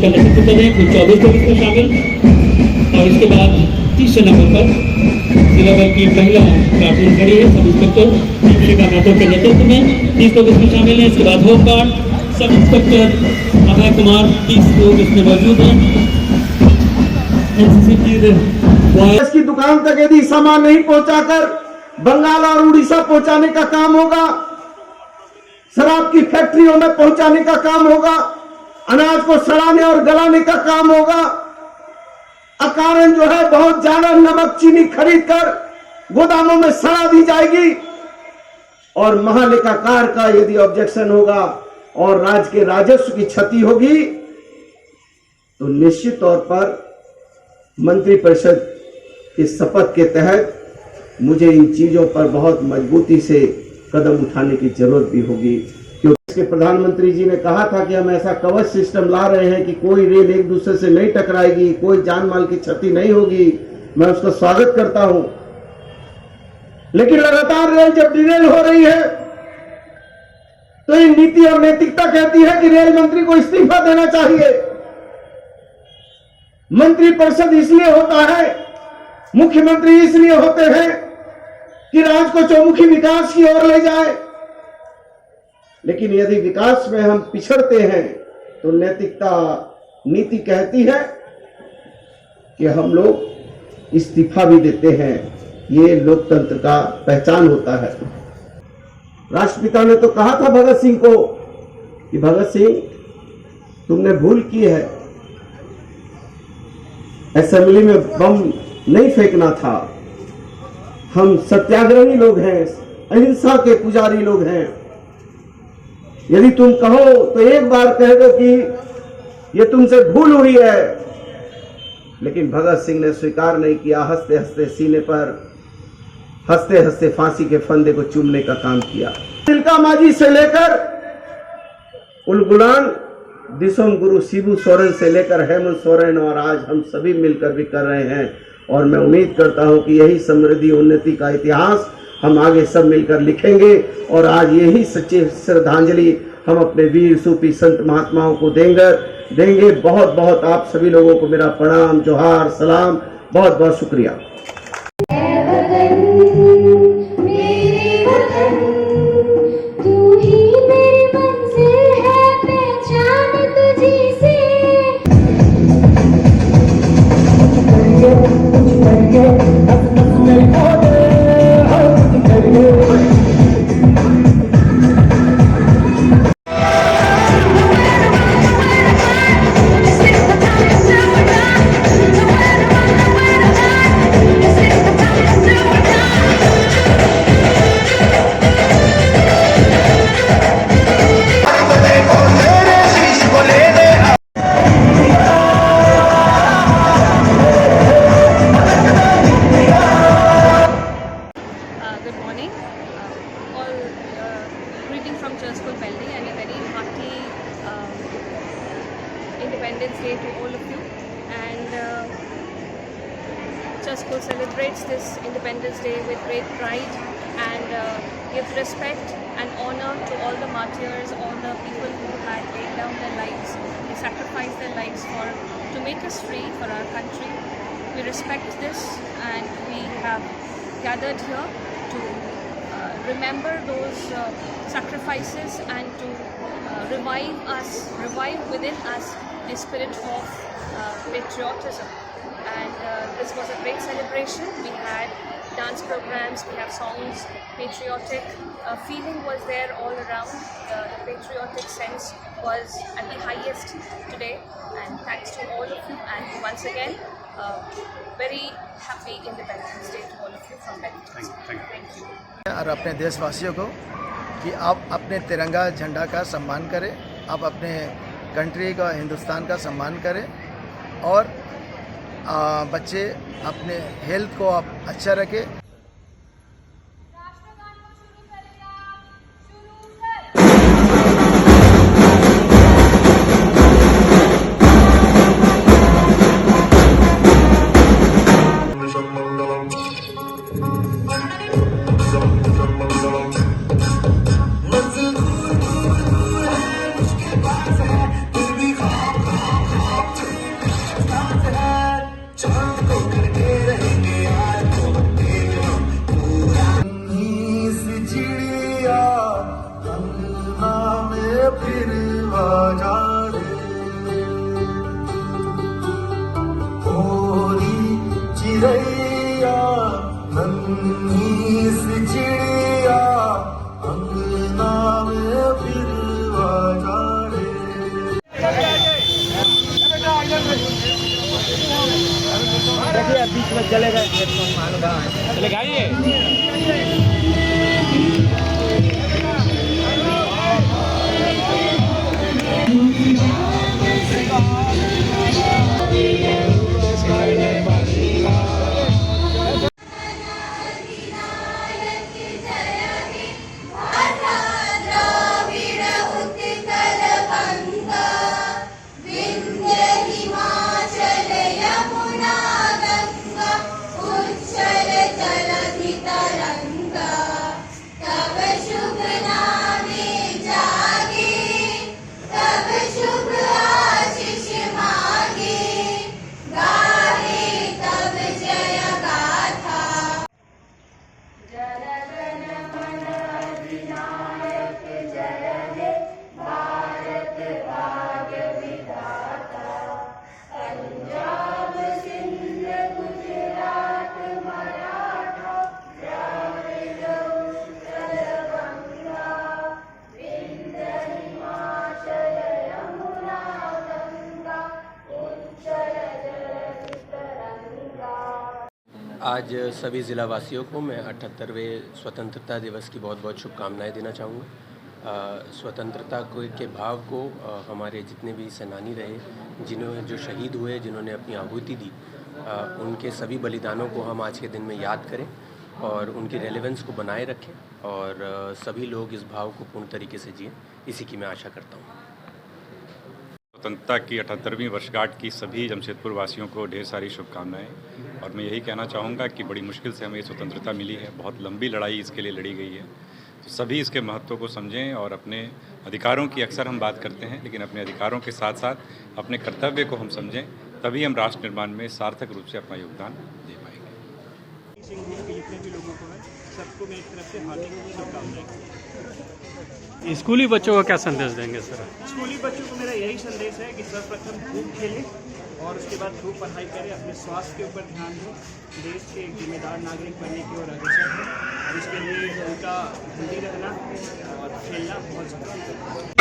का नेतृत्व कर रहे हैं, कुल 24 लोग इसमें शामिल। और इसके बाद तीसरे नंबर पर जिला बल की महिला प्लाटून खड़ी है, सब इंस्पेक्टर दीपिका माथुर के नेतृत्व में 30 लोग इसमें शामिल हैं। इसके बाद home guard sub inspector Abhay Kumar 30 लोग इसमें मौजूद हैं। गैस की दुकान तक यदि सामान नहीं पहुंचाकर बंगाल और उड़ीसा पहुंचाने का काम होगा, शराब की फैक्ट्रियों में पहुंचाने का काम होगा, अनाज को सड़ाने और गलाने का काम होगा, अकारण जो है बहुत ज्यादा नमक चीनी खरीद कर गोदामों में सड़ा दी जाएगी। और महालेखाकार का यदि ऑब्जेक्शन होगा और राज्य के राजस्व की क्षति होगी तो निश्चित तौर पर मंत्रिपरिषद की शपथ के तहत मुझे इन चीजों पर बहुत मजबूती से कदम उठाने की जरूरत भी होगी, क्योंकि इसके प्रधानमंत्री जी ने कहा था कि हम ऐसा कवच सिस्टम ला रहे हैं कि कोई रेल एक दूसरे से नहीं टकराएगी, कोई जान माल की क्षति नहीं होगी। मैं उसका स्वागत करता हूं, लेकिन लगातार रेल जब डिरेल हो रही है तो ये नीति और नैतिकता कहती है कि रेल मंत्री को इस्तीफा देना चाहिए। मंत्रिपरिषद इसलिए होता है, मुख्यमंत्री इसलिए होते हैं कि राज्य को चौमुखी विकास की ओर ले जाए, लेकिन यदि विकास में हम पिछड़ते हैं तो नैतिकता नीति कहती है कि हम लोग इस्तीफा भी देते हैं। ये लोकतंत्र का पहचान होता है। राष्ट्रपिता ने तो कहा था भगत सिंह को कि भगत सिंह तुमने भूल की है, असेंबली में बम नहीं फेंकना था। हम सत्याग्रही लोग हैं, अहिंसा के पुजारी लोग हैं। यदि तुम कहो तो एक बार कह दो कि ये तुमसे भूल हुई है, लेकिन भगत सिंह ने स्वीकार नहीं किया। हंसते हंसते सीने पर हंसते हंसते फांसी के फंदे को चूमने का काम किया। तिलका मांझी से लेकर उलगुलान दिसोम गुरु शिबू सोरेन से लेकर हेमंत सोरेन और आज हम सभी मिलकर भी कर रहे हैं। और मैं उम्मीद करता हूं कि यही समृद्धि उन्नति का इतिहास हम आगे सब मिलकर लिखेंगे और आज यही सच्ची श्रद्धांजलि हम अपने वीर सूफी संत महात्माओं को देंगे। बहुत बहुत आप सभी लोगों को मेरा प्रणाम, जोहार, सलाम, बहुत बहुत शुक्रिया। Independence Day to all of you, and Church celebrates this Independence Day with great pride and gives respect and honor to all the martyrs, all the people who had laid down their lives, they sacrificed their lives to make us free for our country. We respect this, and we have gathered here to remember those sacrifices and to revive within us the spirit of patriotism. And this was a great celebration. We had dance programs, we have songs, patriotic feeling was there all around. The patriotic sense was at the highest today, and thanks to all of you, and once again very happy Independence Day to all of you from Delhi. Thank you. और अपने देशवासियों को कि आप अपने तिरंगा झंडा का सम्मान करें, आप अपने कंट्री का, हिंदुस्तान का सम्मान करें, और बच्चे अपने हेल्थ को आप अच्छा रखें। फिर आजा रे होरी चिड़ैया नन्ही सी चिड़िया अंगना में फिर आजा रे देखिए बीच में चले गए चले गाइए आज सभी ज़िला वासियों को मैं 78वें स्वतंत्रता दिवस की बहुत बहुत शुभकामनाएं देना चाहूँगा। स्वतंत्रता के भाव को हमारे जितने भी सेनानी रहे, जिन्होंने जो शहीद हुए, जिन्होंने अपनी आहुति दी, उनके सभी बलिदानों को हम आज के दिन में याद करें और उनकी रेलेवेंस को बनाए रखें और सभी लोग इस भाव को पूर्ण तरीके से जिएं, इसी की मैं आशा करता हूँ। स्वतंत्रता की 78वीं वर्षगांठ की सभी जमशेदपुर वासियों को ढेर सारी शुभकामनाएं और मैं यही कहना चाहूँगा कि बड़ी मुश्किल से हमें स्वतंत्रता मिली है, बहुत लंबी लड़ाई इसके लिए लड़ी गई है। तो सभी इसके महत्व को समझें और अपने अधिकारों की अक्सर हम बात करते हैं, लेकिन अपने अधिकारों के साथ साथ अपने कर्तव्य को हम समझें, तभी हम राष्ट्र निर्माण में सार्थक रूप से अपना योगदान दे पाएंगे। जितने भी लोगों को है सबको मेरी तरफ से हार्दिक शुभकामनाएं। स्कूली बच्चों को क्या संदेश देंगे सर? स्कूली बच्चों को मेरा यही संदेश है कि सर्वप्रथम खूब खेलें और उसके बाद खूब पढ़ाई करें, अपने स्वास्थ्य के ऊपर ध्यान दें, देश के एक जिम्मेदार नागरिक बनने की ओर अग्रसर है और इसके लिए उनका हेल्दी रहना और खेलना बहुत ज़रूरी है।